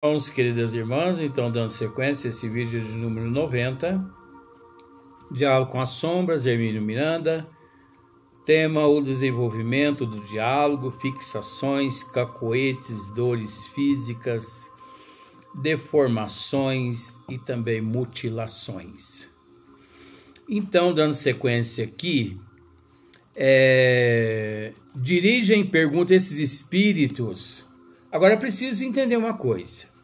Irmãos, queridas irmãs, então dando sequência a esse vídeo de número 90, Diálogo com as Sombras, Hermínio Miranda, tema o desenvolvimento do diálogo, fixações, cacoetes, dores físicas, deformações e também mutilações. Então, dando sequência aqui, dirigem pergunta esses espíritos. Agora é preciso entender uma coisa.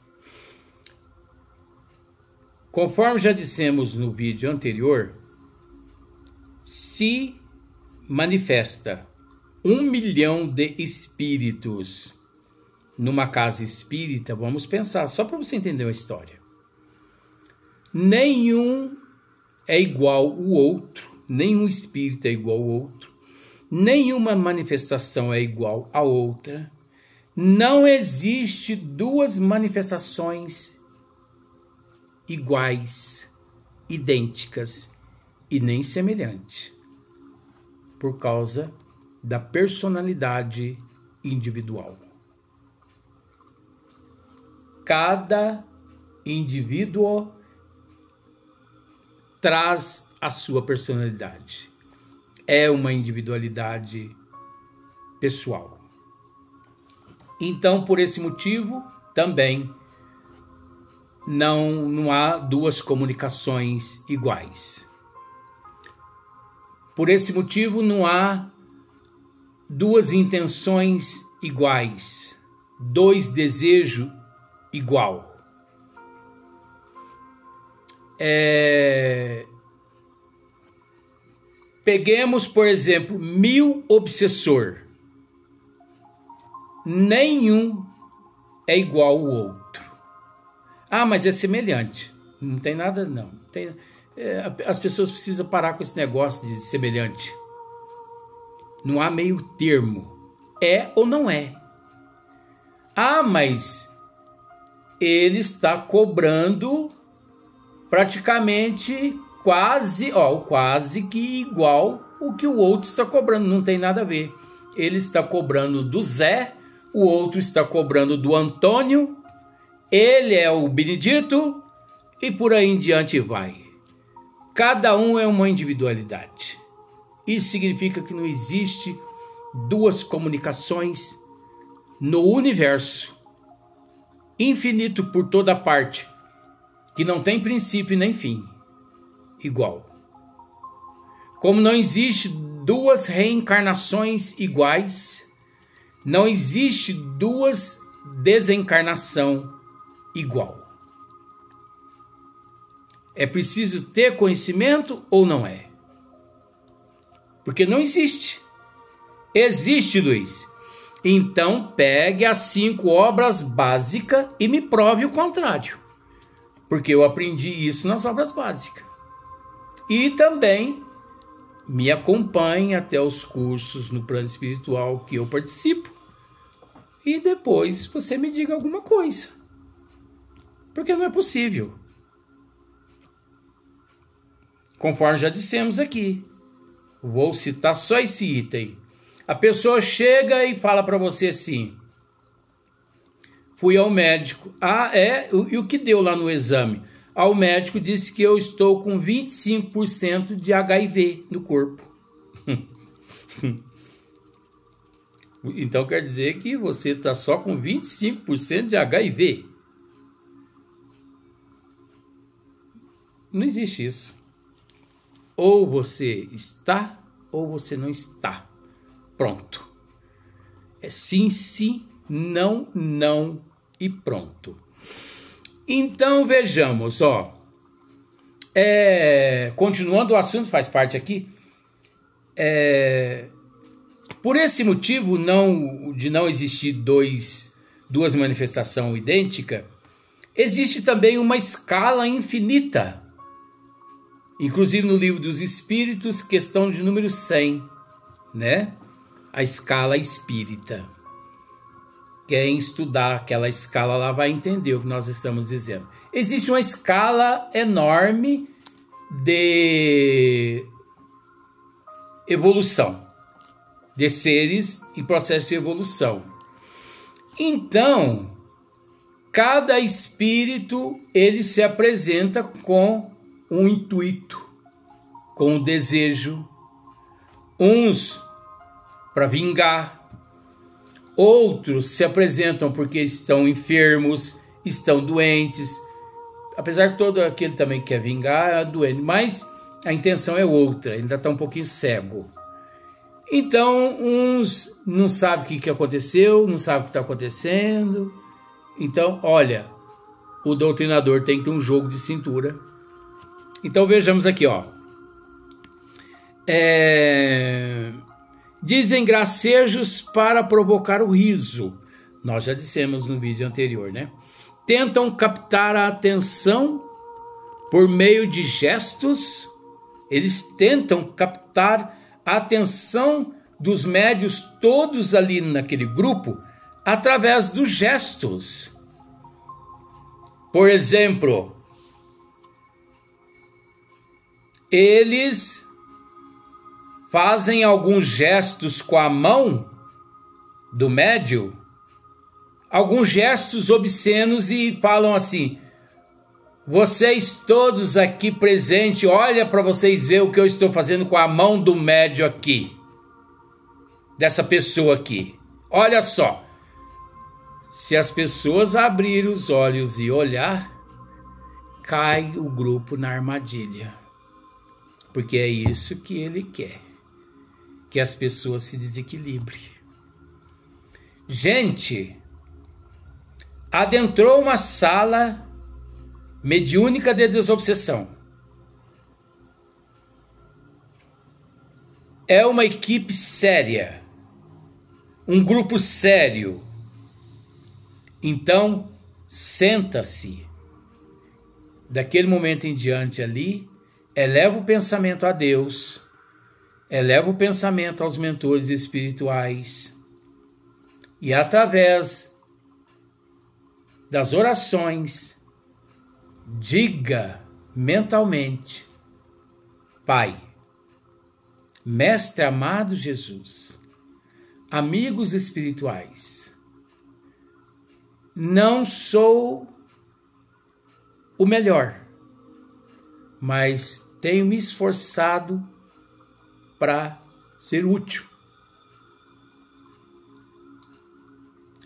Conforme já dissemos no vídeo anterior, se manifesta 1 milhão de espíritos numa casa espírita, vamos pensar, só para você entender a história. Nenhum é igual ao outro, nenhum espírito é igual ao outro, nenhuma manifestação é igual a outra, não existe duas manifestações iguais, idênticas e nem semelhantes, por causa da personalidade individual. Cada indivíduo traz a sua personalidade. É uma individualidade pessoal. Então, por esse motivo, também não há duas comunicações iguais. Por esse motivo, não há duas intenções iguais, dois desejos igual. Peguemos, por exemplo, 1000 obsessor. Nenhum é igual ao outro. Ah, mas é semelhante. Não tem nada, não. As pessoas precisam parar com esse negócio de semelhante. Não há meio termo. É ou não é. Ah, mas ele está cobrando praticamente quase que igual o que o outro está cobrando. Não tem nada a ver. Ele está cobrando do Zé, o outro está cobrando do Antônio, ele é o Benedito e por aí em diante vai. Cada um é uma individualidade. Isso significa que não existe duas comunicações no universo, infinito por toda parte, que não tem princípio nem fim, igual. Como não existe duas reencarnações iguais, não existe duas desencarnações igual. É preciso ter conhecimento ou não é? Porque não existe. Existe, Luiz. Então pegue as 5 obras básicas e me prove o contrário. Porque eu aprendi isso nas obras básicas. E também me acompanhe até os cursos no plano espiritual que eu participo. E depois você me diga alguma coisa. Porque não é possível. Conforme já dissemos aqui. Vou citar só esse item. A pessoa chega e fala para você assim: fui ao médico. Ah, é? E o que deu lá no exame? Ah, o médico disse que eu estou com 25% de HIV no corpo. Então quer dizer que você está só com 25% de HIV. Não existe isso. Ou você está, ou você não está. Pronto. É sim, sim, não, não e pronto. Então vejamos, continuando o assunto, faz parte aqui. Por esse motivo de não existir duas manifestações idênticas, existe também uma escala infinita. Inclusive no Livro dos Espíritos, questão de número 100, né? A escala espírita. Quem estudar aquela escala lá vai entender o que nós estamos dizendo. Existe uma escala enorme de evolução, de seres em processo de evolução. Então, Cada espírito, ele se apresenta com um intuito, com um desejo. Uns para vingar, outros se apresentam porque estão enfermos, estão doentes. Apesar que todo aquele também quer vingar é doente, mas a intenção é outra, ele ainda está um pouquinho cego. Então, uns não sabem o que aconteceu, não sabem o que está acontecendo. Então, olha, o doutrinador tem que ter um jogo de cintura. Então, vejamos aqui, ó. Dizem gracejos para provocar o riso. Nós já dissemos no vídeo anterior, né? Tentam captar a atenção por meio de gestos. Eles tentam captar a atenção dos médios todos ali naquele grupo através dos gestos. Por exemplo, eles fazem alguns gestos com a mão do médio, alguns gestos obscenos e falam assim: vocês todos aqui presentes, olha para vocês verem o que eu estou fazendo com a mão do médio aqui, dessa pessoa aqui. Olha só. Se as pessoas abrirem os olhos e olhar, cai o grupo na armadilha. Porque é isso que ele quer. Que as pessoas se desequilibrem. Gente, adentrou uma sala mediúnica de desobsessão. É uma equipe séria. Um grupo sério. Então, senta-se. Daquele momento em diante ali, eleva o pensamento a Deus, eleva o pensamento aos mentores espirituais e através das orações, diga mentalmente: Pai, Mestre amado Jesus, amigos espirituais, não sou o melhor, mas tenho me esforçado para ser útil.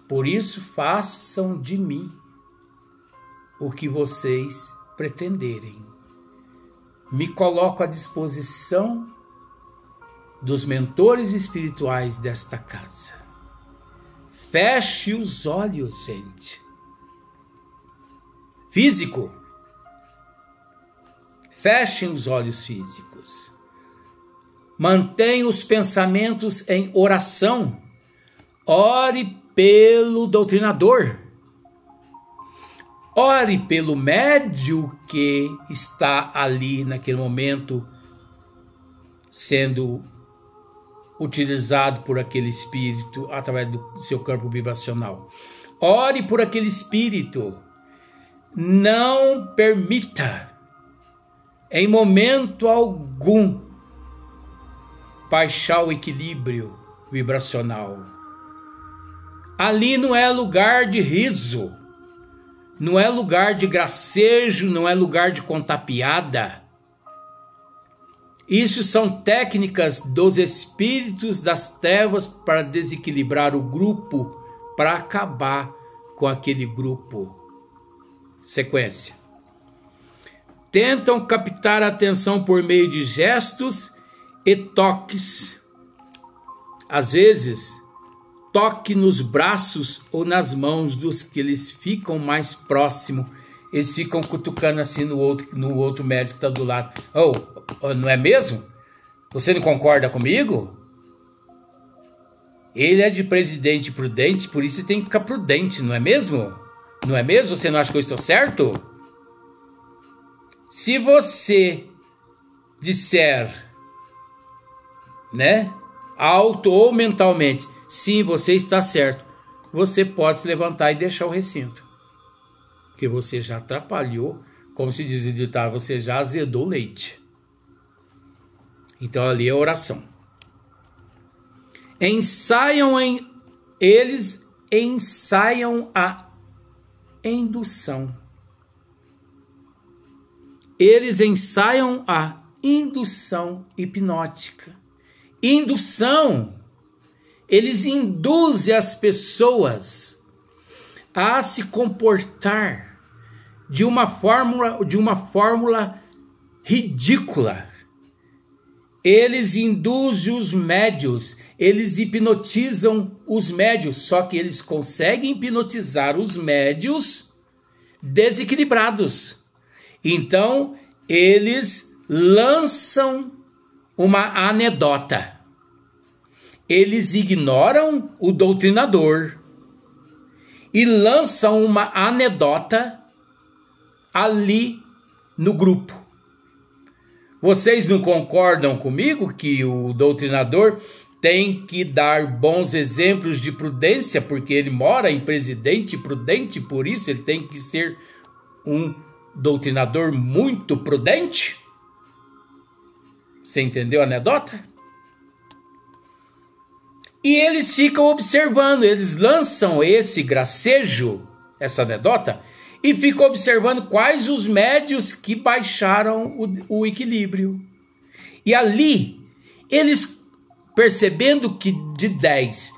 Por isso, façam de mim o que vocês pretenderem. Me coloco à disposição dos mentores espirituais desta casa. Feche os olhos, gente. Físico. Fechem os olhos físicos. Mantenha os pensamentos em oração. Ore pelo doutrinador. Ore pelo médium que está ali naquele momento sendo utilizado por aquele espírito através do seu campo vibracional. Ore por aquele espírito. Não permita, em momento algum, baixar o equilíbrio vibracional. Ali não é lugar de riso, não é lugar de gracejo, não é lugar de contar piada. Isso são técnicas dos espíritos das trevas para desequilibrar o grupo, para acabar com aquele grupo. Sequência. Tentam captar a atenção por meio de gestos e toques. Às vezes, toque nos braços ou nas mãos dos que eles ficam mais próximos. Eles ficam cutucando assim no outro médico que está do lado. Oh, não é mesmo? Você não concorda comigo? Ele é de presidente prudente, por isso tem que ficar prudente, não é mesmo? Não é mesmo? Você não acha que eu estou certo? Se você disser, né, alto ou mentalmente, sim, você está certo, você pode se levantar e deixar o recinto. Porque você já atrapalhou, como se diz o ditado, você já azedou o leite. Então ali é oração. Eles ensaiam a indução. Eles ensaiam a indução hipnótica. Indução, eles induzem as pessoas a se comportar de uma fórmula ridícula. Eles induzem os médios, eles hipnotizam os médios, só que eles conseguem hipnotizar os médios desequilibrados. Então, eles lançam uma anedota. Eles ignoram o doutrinador e lançam uma anedota ali no grupo. Vocês não concordam comigo que o doutrinador tem que dar bons exemplos de prudência, porque ele mora em Presidente Prudente, por isso ele tem que ser um doutrinador muito prudente? Você entendeu a anedota? E eles ficam observando, eles lançam esse gracejo, essa anedota, e ficam observando quais os médios que baixaram o equilíbrio. E ali, eles percebendo que de 10,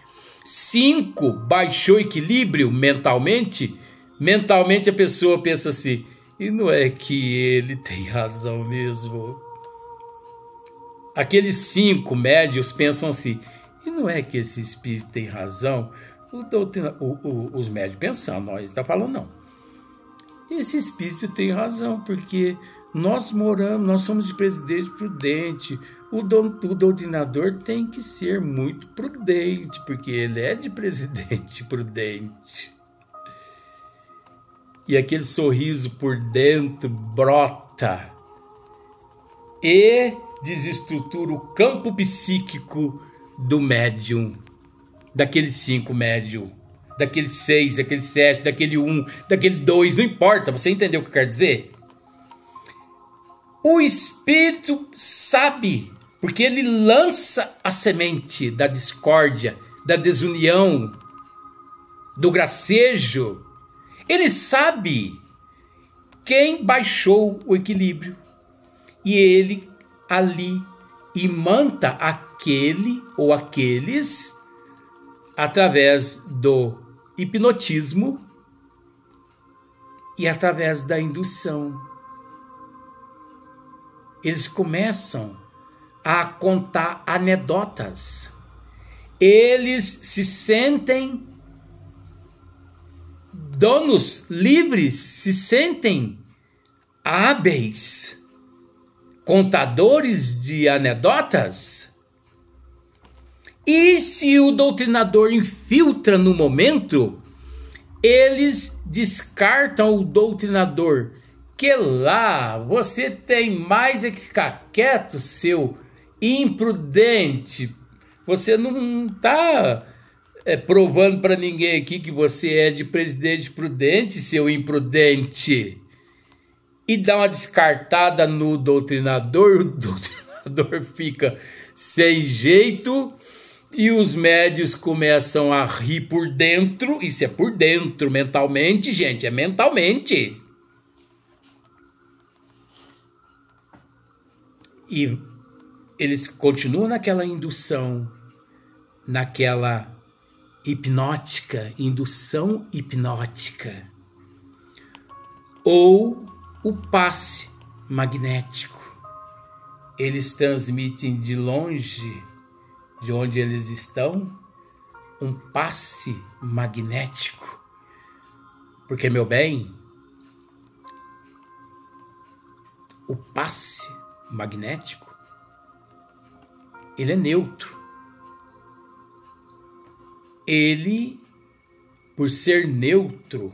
5 baixou o equilíbrio mentalmente a pessoa pensa assim, e não é que ele tem razão mesmo? Aqueles 5 médios pensam assim, e não é que esse espírito tem razão? Os médios pensam, nós está falando não. Esse espírito tem razão, porque nós somos de Presidente Prudente. O doutrinador tem que ser muito prudente, porque ele é de Presidente Prudente. E aquele sorriso por dentro brota e desestrutura o campo psíquico do médium, daqueles 5 médium, daquele 6, daquele 7, daquele 1, daquele 2, não importa, você entendeu o que eu quero dizer? O espírito sabe, porque ele lança a semente da discórdia, da desunião, do gracejo. Ele sabe quem baixou o equilíbrio e ele ali imanta aquele ou aqueles através do hipnotismo e através da indução. Eles começam a contar anedotas. Eles se sentem donos livres, se sentem hábeis, contadores de anedotas. E se o doutrinador infiltra no momento, eles descartam o doutrinador. Que lá, você tem mais é que ficar quieto, seu imprudente. Você não está provando para ninguém aqui que você é de Presidente Prudente, seu imprudente. E dá uma descartada no doutrinador, o doutrinador fica sem jeito e os médios começam a rir por dentro. Isso é por dentro, mentalmente, gente, é mentalmente. E eles continuam naquela indução, naquela hipnótica, indução hipnótica, ou o passe magnético. Eles transmitem de longe, de onde eles estão, um passe magnético. Porque, meu bem, o passe magnético, ele é neutro. Ele, por ser neutro,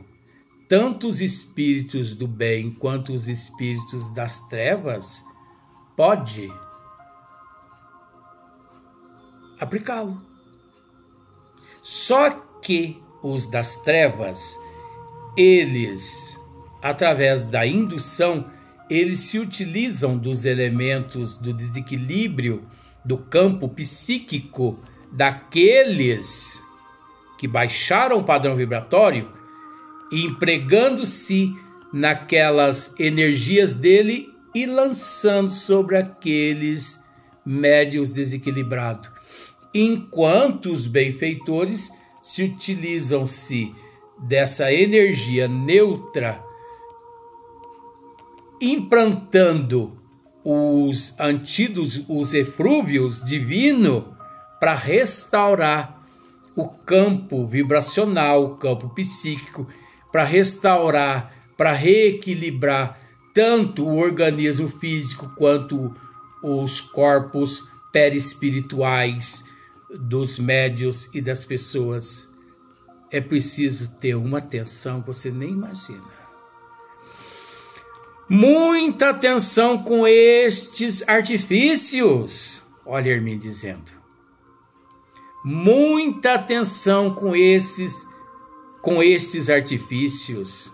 tanto os espíritos do bem quanto os espíritos das trevas pode aplicá-lo. Só que os das trevas, eles, através da indução, eles se utilizam dos elementos do desequilíbrio do campo psíquico daqueles que baixaram o padrão vibratório empregando-se naquelas energias dele e lançando sobre aqueles médiuns desequilibrados. Enquanto os benfeitores se utilizam-se dessa energia neutra, implantando os antídotos, os eflúvios divinos, para restaurar o campo vibracional, o campo psíquico, para restaurar, para reequilibrar tanto o organismo físico quanto os corpos perispirituais dos médiuns e das pessoas. É preciso ter uma atenção que você nem imagina. Muita atenção com estes artifícios. Olha Hermínio dizendo. Muita atenção com estes artifícios.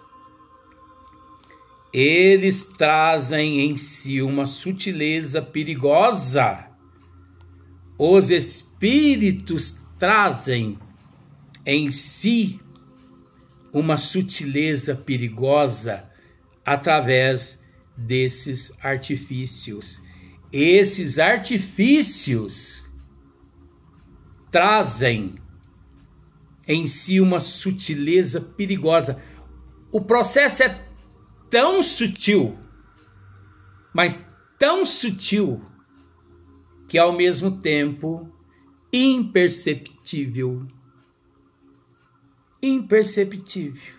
Eles trazem em si uma sutileza perigosa. Os espíritos trazem em si uma sutileza perigosa através desses artifícios. Esses artifícios trazem em si uma sutileza perigosa. O processo é tão sutil, mas tão sutil, que ao mesmo tempo imperceptível. Imperceptível.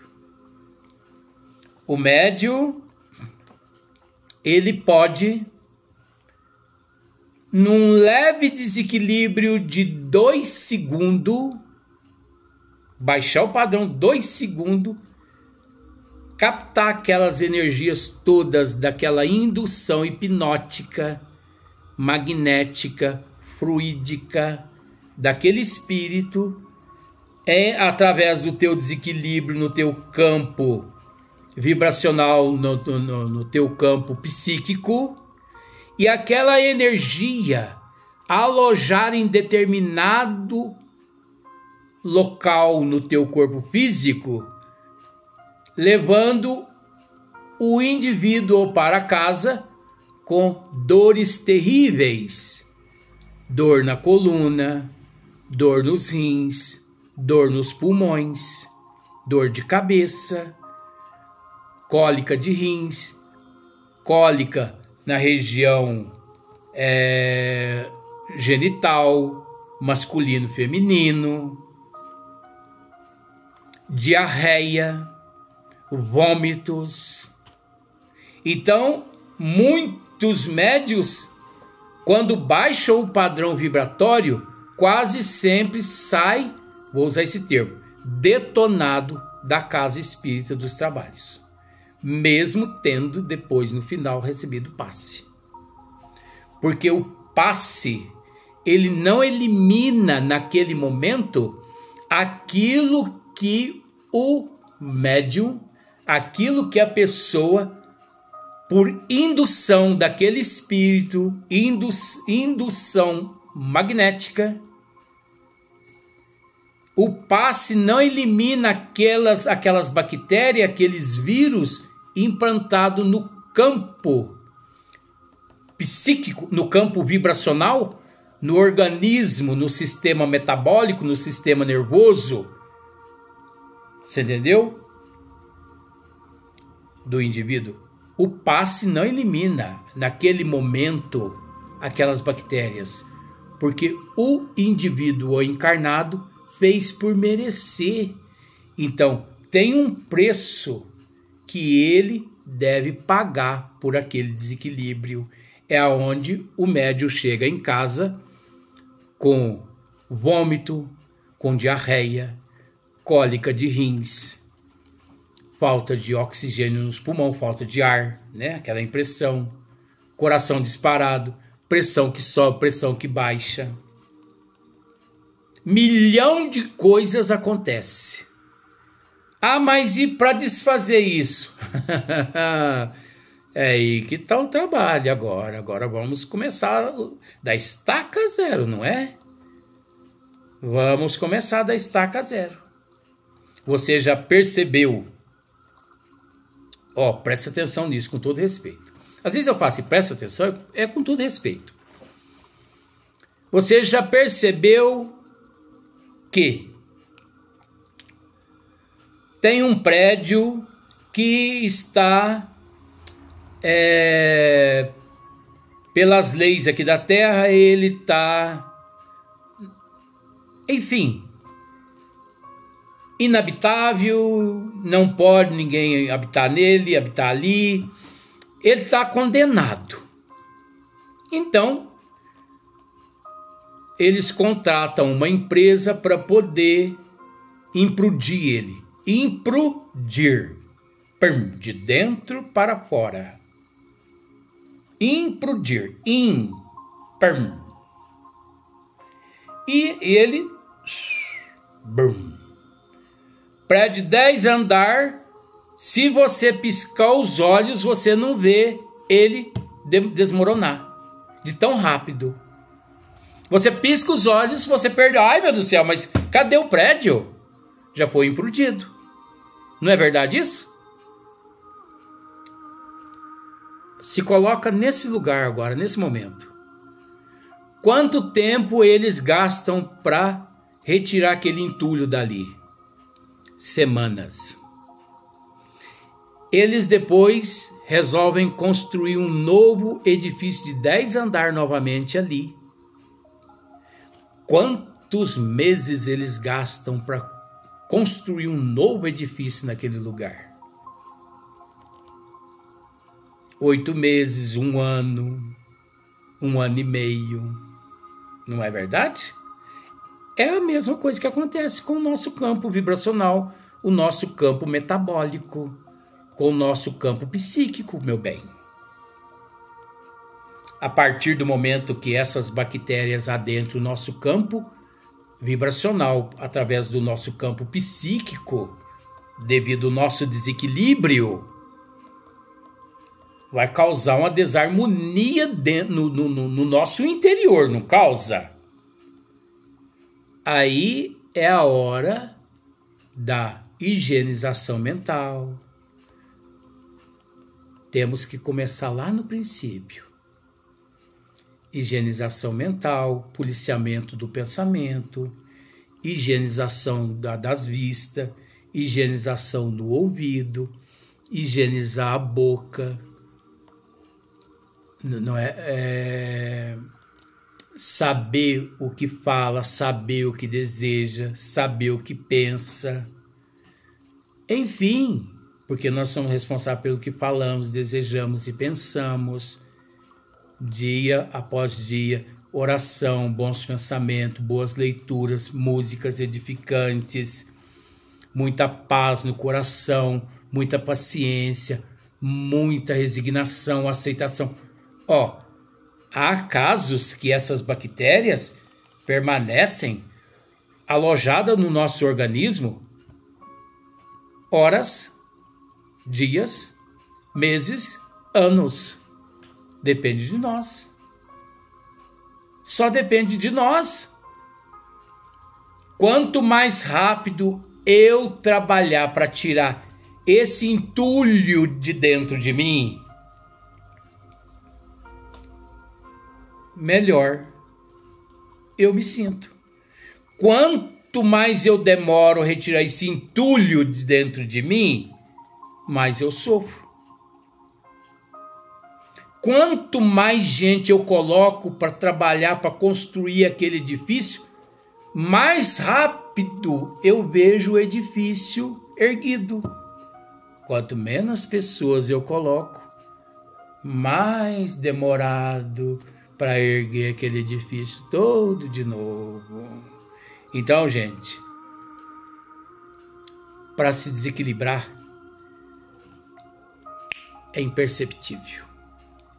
O médium, ele pode, num leve desequilíbrio de 2 segundos, baixar o padrão 2 segundos, captar aquelas energias todas daquela indução hipnótica, magnética, fluídica, daquele espírito, através do teu desequilíbrio no teu campo vibracional, no teu campo psíquico, e aquela energia alojar em determinado local no teu corpo físico, levando o indivíduo para casa com dores terríveis, dor na coluna, dor nos rins, dor nos pulmões, dor de cabeça, cólica de rins, cólica na região genital, masculino, feminino, diarreia, vômitos. Então, muitos médios, quando baixam o padrão vibratório, quase sempre sai, vou usar esse termo, detonado da casa espírita dos trabalhos, mesmo tendo depois no final recebido passe. Porque o passe, ele não elimina naquele momento aquilo que o médium, aquilo que a pessoa, por indução daquele espírito, indução magnética, o passe não elimina aquelas bactérias, aqueles vírus implantados no campo psíquico, no campo vibracional, no organismo, no sistema metabólico, no sistema nervoso. Você entendeu? Do indivíduo. O passe não elimina naquele momento aquelas bactérias, porque o indivíduo encarnado fez por merecer. Então, tem um preço que ele deve pagar por aquele desequilíbrio. É aonde o médium chega em casa com vômito, com diarreia, cólica de rins, falta de oxigênio nos pulmões, falta de ar, né? Aquela impressão, coração disparado, pressão que sobe, pressão que baixa. Milhão de coisas acontece. Ah, mas e para desfazer isso? É aí que está o trabalho agora. Agora vamos começar da estaca zero, não é? Vamos começar da estaca zero. Você já percebeu Ó, presta atenção nisso, com todo respeito. Às vezes eu faço e presta atenção, é com todo respeito. Você já percebeu que tem um prédio que está, pelas leis aqui da Terra, ele está, enfim, inabitável, não pode ninguém habitar nele, habitar ali, ele está condenado. Então, eles contratam uma empresa para poder implodir ele. Implodir. De dentro para fora. Implodir. E ele... Prédio 10 andar, se você piscar os olhos, você não vê ele desmoronar. De tão rápido. Você pisca os olhos, você perde... Ai, meu Deus do céu, mas cadê o prédio? Já foi implodido. Não é verdade isso? Se coloca nesse lugar agora, nesse momento. Quanto tempo eles gastam para retirar aquele entulho dali? Semanas. Eles depois resolvem construir um novo edifício de 10 andares novamente ali. Quantos meses eles gastam para construir um novo edifício naquele lugar? 8 meses, 1 ano, 1 ano e meio. Não é verdade? É a mesma coisa que acontece com o nosso campo vibracional, o nosso campo metabólico, com o nosso campo psíquico, meu bem. A partir do momento que essas bactérias adentram o nosso campo vibracional, através do nosso campo psíquico, devido ao nosso desequilíbrio, vai causar uma desarmonia no nosso interior, não causa? Aí é a hora da higienização mental. Temos que começar lá no princípio. Higienização mental, policiamento do pensamento, higienização das vistas, higienização do ouvido, higienizar a boca. Não saber o que fala, saber o que deseja, saber o que pensa. Enfim, porque nós somos responsáveis pelo que falamos, desejamos e pensamos, dia após dia, oração, bons pensamentos, boas leituras, músicas edificantes, muita paz no coração, muita paciência, muita resignação, aceitação. Há casos que essas bactérias permanecem alojadas no nosso organismo horas, dias, meses, anos. Depende de nós. Só depende de nós. Quanto mais rápido eu trabalhar para tirar esse entulho de dentro de mim, melhor eu me sinto. Quanto mais eu demoro a retirar esse entulho de dentro de mim, mais eu sofro. Quanto mais gente eu coloco para trabalhar, para construir aquele edifício, mais rápido eu vejo o edifício erguido. Quanto menos pessoas eu coloco, mais demorado para erguer aquele edifício todo de novo. Então, gente, para se desequilibrar, é imperceptível.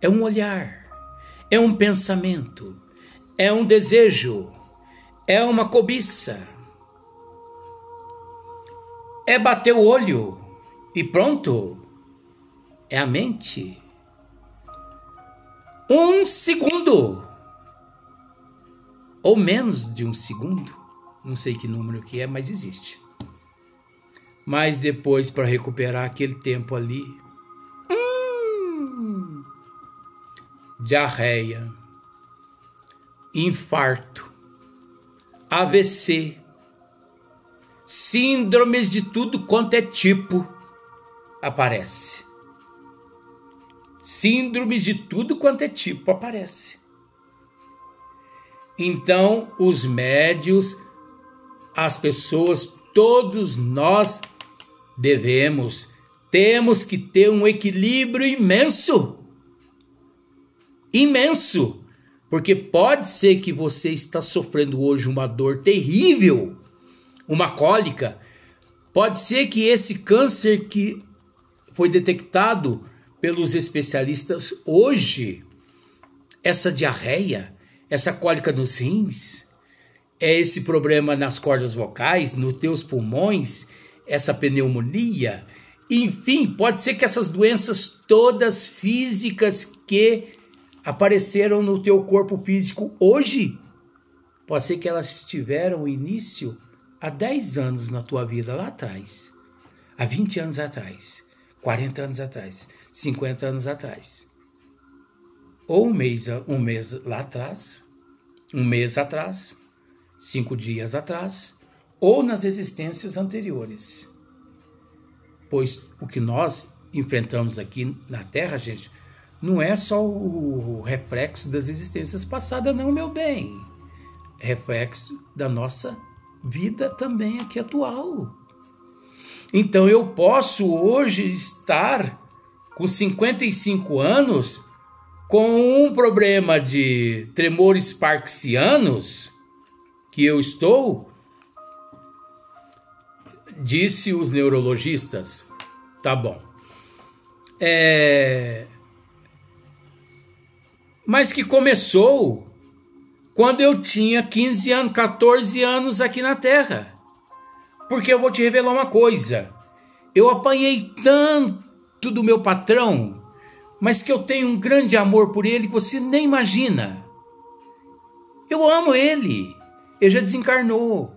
É um olhar, é um pensamento, é um desejo, é uma cobiça. É bater o olho e pronto. É a mente. 1 segundo. Ou menos de 1 segundo. Não sei que número que é, mas existe. Mas depois, para recuperar aquele tempo ali, diarreia, infarto, AVC, síndromes de tudo quanto é tipo aparece. Síndromes de tudo quanto é tipo aparece. Então, os médios, as pessoas, todos nós temos que ter um equilíbrio imenso. Imenso. Porque pode ser que você está sofrendo hoje uma dor terrível, uma cólica. Pode ser que esse câncer que foi detectado pelos especialistas hoje, essa diarreia, essa cólica nos rins, esse problema nas cordas vocais, nos teus pulmões, essa pneumonia, enfim, pode ser que essas doenças todas físicas que apareceram no teu corpo físico hoje, pode ser que elas tiveram início há 10 anos na tua vida lá atrás, há 20 anos atrás, 40 anos atrás, 50 anos atrás. Ou um mês lá atrás, um mês atrás, 5 dias atrás, ou nas existências anteriores. Pois o que nós enfrentamos aqui na Terra, gente, não é só o reflexo das existências passadas, não, meu bem. É reflexo da nossa vida também aqui atual. Então eu posso hoje estar com 55 anos com um problema de tremores parkinsianos, que eu estou, disse os neurologistas, tá bom. Mas que começou quando eu tinha 15 anos, 14 anos aqui na Terra. Porque eu vou te revelar uma coisa, eu apanhei tanto do meu patrão, mas que eu tenho um grande amor por ele que você nem imagina. Eu amo ele. Ele já desencarnou.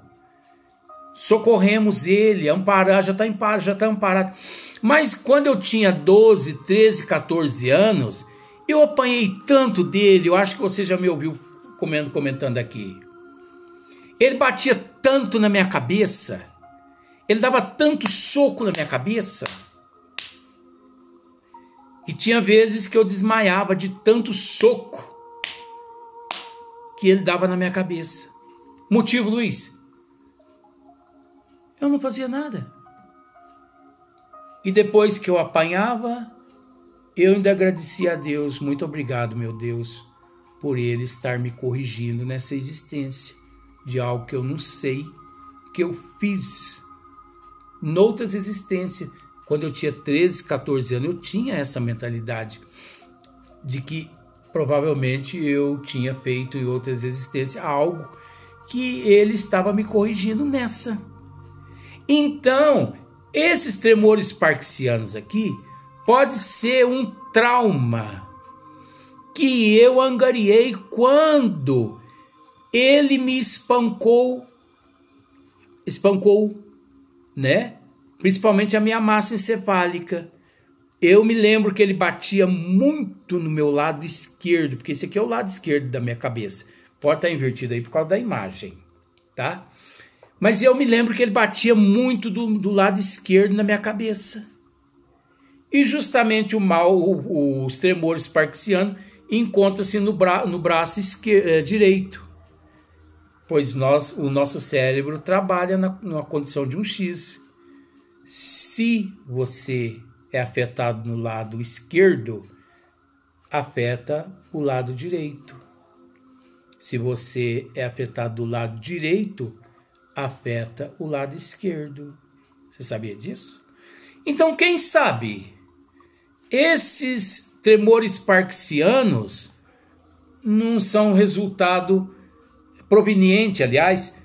Socorremos ele, já está amparado. Mas quando eu tinha 12, 13, 14 anos, eu apanhei tanto dele, eu acho que você já me ouviu comentando aqui. Ele batia tanto na minha cabeça, ele dava tanto soco na minha cabeça, e tinha vezes que eu desmaiava de tanto soco que ele dava na minha cabeça. Motivo, Luiz? Eu não fazia nada. E depois que eu apanhava, eu ainda agradecia a Deus. Muito obrigado, meu Deus, por ele estar me corrigindo nessa existência de algo que eu não sei, que eu fiz noutras existências. Quando eu tinha 13, 14 anos, eu tinha essa mentalidade de que provavelmente eu tinha feito em outras existências algo que ele estava me corrigindo nessa. Então, esses tremores parkinsianos aqui pode ser um trauma que eu angariei quando ele me espancou, né? Principalmente a minha massa encefálica. Eu me lembro que ele batia muito no meu lado esquerdo, porque esse aqui é o lado esquerdo da minha cabeça. Pode estar invertido aí por causa da imagem, tá? Mas eu me lembro que ele batia muito do lado esquerdo na minha cabeça. E justamente os tremores parkinsianos encontram-se no braço direito. Pois o nosso cérebro trabalha numa condição de um X. Se você é afetado no lado esquerdo, afeta o lado direito. Se você é afetado do lado direito, afeta o lado esquerdo. Você sabia disso? Então, quem sabe esses tremores parkinsianos não são resultado proveniente, aliás,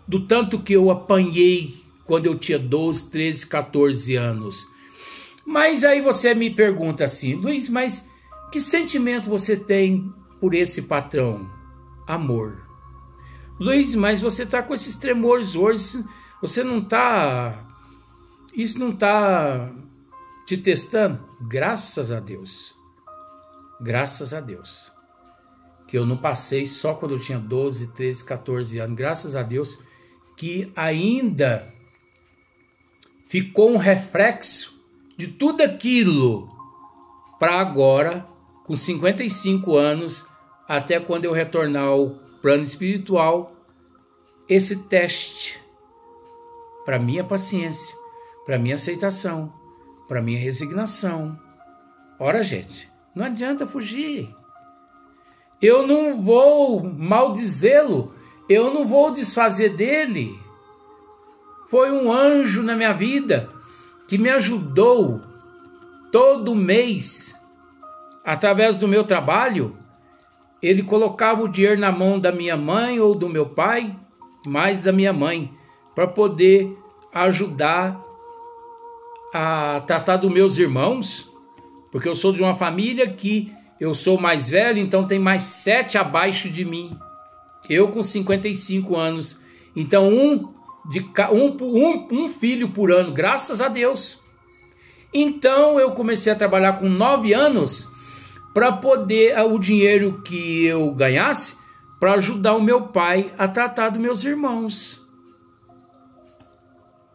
do tanto que eu apanhei quando eu tinha 12, 13, 14 anos. Mas aí você me pergunta assim, Luiz, mas que sentimento você tem por esse patrão? Amor. Luiz, mas você está com esses tremores hoje, você não está... Isso não está te testando? Graças a Deus. Graças a Deus. Que eu não passei só quando eu tinha 12, 13, 14 anos. Graças a Deus que ainda ficou um reflexo de tudo aquilo para agora, com 55 anos, até quando eu retornar ao plano espiritual, esse teste para minha paciência, para minha aceitação, para minha resignação. Ora, gente, não adianta fugir. Eu não vou maldizê-lo, eu não vou desfazer dele. Foi um anjo na minha vida que me ajudou todo mês, através do meu trabalho. Ele colocava o dinheiro na mão da minha mãe ou do meu pai, mais da minha mãe, para poder ajudar a tratar dos meus irmãos, porque eu sou de uma família que eu sou mais velho, então tem mais 7 abaixo de mim. Eu com 55 anos. Então um filho por ano, graças a Deus. Então eu comecei a trabalhar com 9 anos para poder o dinheiro que eu ganhasse para ajudar o meu pai a tratar dos meus irmãos.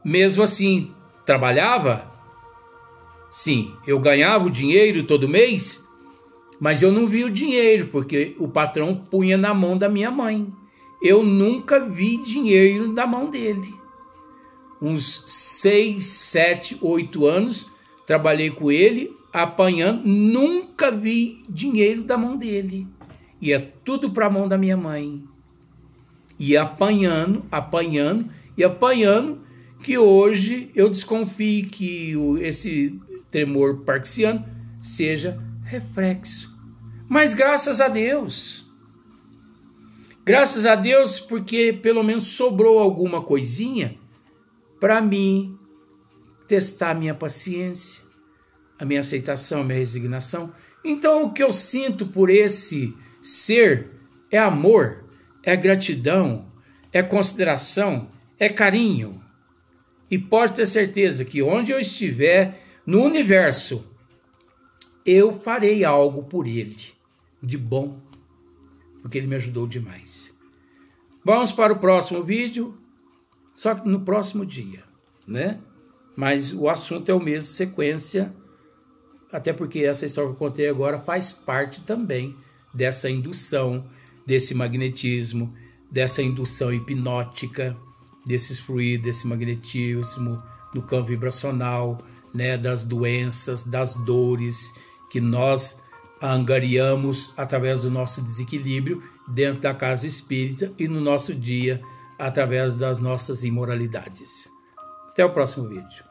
Mesmo assim, trabalhava. Sim, eu ganhava o dinheiro todo mês, mas eu não via o dinheiro, porque o patrão punha na mão da minha mãe. Eu nunca vi dinheiro na mão dele. Uns 6, 7, 8 anos, trabalhei com ele, apanhando, nunca vi dinheiro da mão dele. Ia tudo para a mão da minha mãe. E apanhando, que hoje eu desconfio que esse tremor parkinsiano seja reflexo. Mas graças a Deus. Graças a Deus, porque pelo menos sobrou alguma coisinha para mim testar a minha paciência, a minha aceitação, a minha resignação. Então o que eu sinto por esse ser é amor, é gratidão, é consideração, é carinho. E pode ter certeza que onde eu estiver no universo, eu farei algo por ele, de bom, porque ele me ajudou demais. Vamos para o próximo vídeo, só que no próximo dia, né? Mas o assunto é o mesmo, sequência, até porque essa história que eu contei agora faz parte também dessa indução, desse magnetismo, dessa indução hipnótica, desses fluidos, desse magnetismo no campo vibracional, né, das doenças, das dores que nós angariamos através do nosso desequilíbrio dentro da casa espírita e no nosso dia através das nossas imoralidades. Até o próximo vídeo.